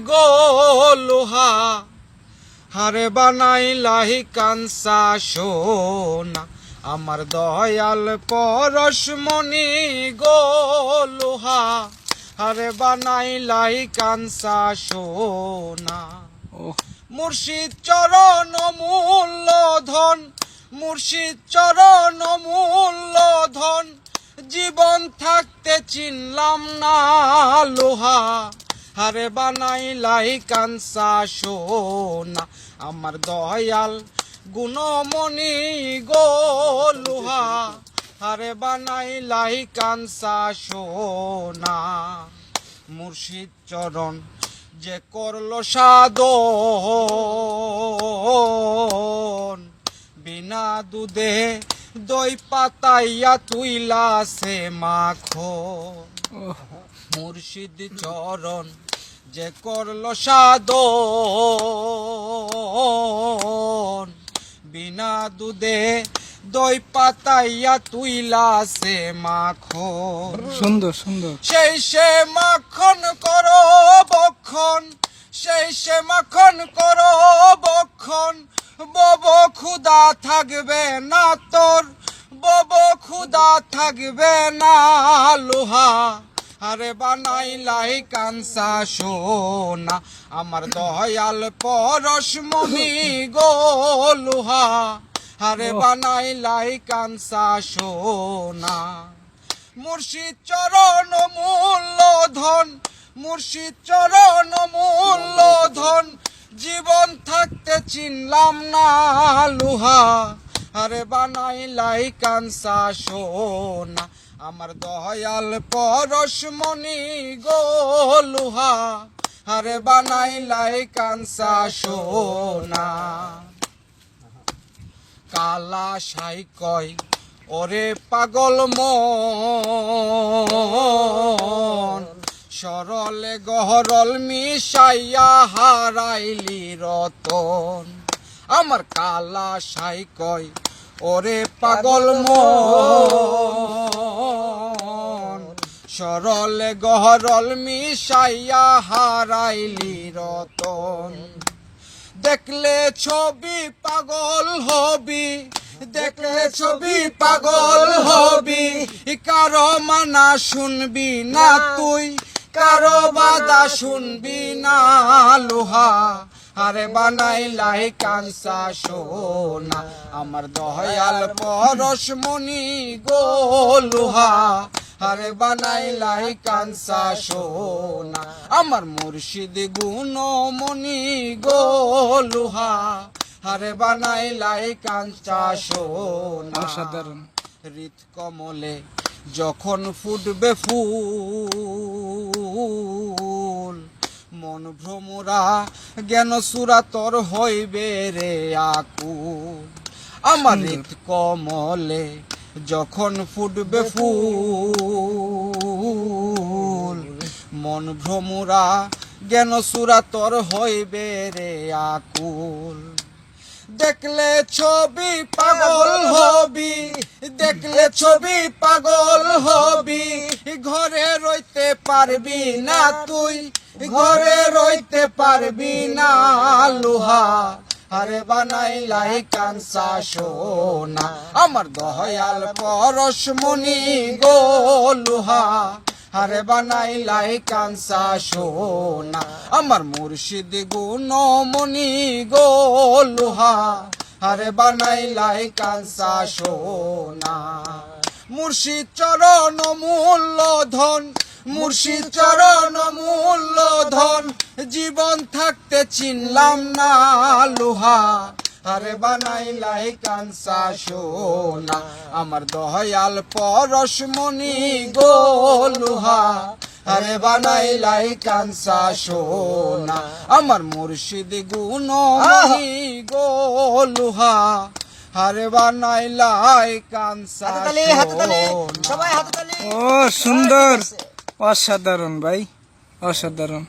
গো লোহা, হারে বানাইলাহি কাঞ্চা সোনা, আমার দয়াল পরশমণি গো লোহা, হারে বানাইলাহি কাঞ্চা সোনা। মুর্শিদ চরণ মূল্য ধন, মুর্শিদ চরণ মূল্য ধন, জীবন থাকতে চিনলাম না লোহা, হারে বানাইলাহি কাঞ্চা সোনা, আমার দয়াল গুণমণি গো লোহা, হারে বানাইলাহি কাঞ্চা সোনা। মুর্শিদ চরণ যে করলো সাধন, বিনা দুধে দই পাতাইয়া তুইলা সে মাখো। মুর্শিদ চরণ যে করলো সাধন, বিনা দুধে দই পাতাইয়া তুইলা সে মাখন। সুন্দর সুন্দর। সেই সে মাখন করো বক্ষণ, সেই সে মাখন করো বক্ষণ, বব ক্ষুদা থাকবে না তোর, বব ক্ষুদা থাকবে না লোহা, আরে বানাইলাহি কাঞ্চা সোনা, আমার দয়াল পরশমণি গো লোহা, আরে বানাইলাহি কাঞ্চা সোনা। মুর্শিদ চরণ মূল্য ধন, মুর্শিদ চরণ মূল্য ধন, জীবন থাকতে চিনলাম না লোহা, আরে বানাইলাহি কাঞ্চা সোনা, আমার দয়াল পরশমণি গো লোহা, আরে বানাইলাহি কাঞ্চা সোনা। কালা সাই কয় ওরে পাগল মন, সরলে গহরল মিশাইয়া হারাইলি রতন, আমার কালা সাই কয় ওরে পাগল মন, সরলে গহরল মিশাইয়া হারাইলি রতন। দেখলে ছবি পাগল হবি, দেখলে ছবি পাগল হবি, কারো মানা শুনবি না তুই, কারো বাধা শুনবি না লোহা, আরে বানাইলাহি কাঞ্চা সোনা, আমার দয়াল পরশমণি গো লোহা, আরে বানাইলাহি কাঞ্চা সোনা, আমার মুর্শিদ গুণমণি গো লোহা, আরে বানাইলাহি কাঞ্চা সোনা। অসাধারণ। হৃদ কমলে যখন ফুটবে ফুল, মন ভ্রমরা জ্ঞান সুরা তোর হইবে রে আকুল, আমার হৃদ কমলে যখন ফুটবে ফুল, মন ভ্রমরা জ্ঞান সুরা তোর হইবে রে আকুল। দেখলে ছবি পাগল হবি, দেখলে ছবি পাগল হবি, ঘরে রইতে পারবি না তুই, ঘরে রইতে পারবি না লোহা, আরে বানাইলাহি কাঞ্চা সোনা, আমার দয়াল পরশমণি গো লোহা, আরে বানাইলাহি কাঞ্চা সোনা, আমার মুর্শিদ গুণমণি গো লোহা, আরে বানাইলাহি কাঞ্চা সোনা। মুর্শিদ চরণ মূল্য ধন, মুর্শিদ চরণ মূল্য ধন, জীবন থাকতে চিনলাম না লোহা, আরে বানাইলাহি কাঞ্চা সোনা, আমার দয়াল পরশমণি গো লোহা, আরে বানাইলাহি কাঞ্চা সোনা, আমার মুর্শিদ গুণমণি গো লোহা, আরে বানাইলাহি কাঞ্চা সোনা। ও সুন্দর, অসাধারণ ভাই, অসাধারণ।